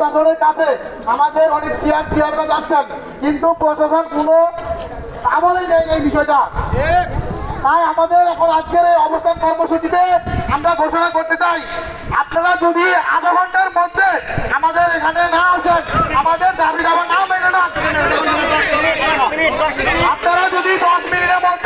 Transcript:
প্রশাসনের কাছে আমাদের অনেক চেয়ারম্যান যাচ্ছেন, কিন্তু প্রশাসন কোনো আমলই নেই এই বিষয়টা। তাই আমাদের এখন আজকের এই অবস্থান কর্মসূচিতে আমরা ঘোষণা করতে চাই, আপনারা যদি আধা ঘন্টার মধ্যে আমাদের এখানে না আসেন, আমাদের দাবি দাবা না মেনে নেন, আপনারা যদি 10 মিনিটের মধ্যে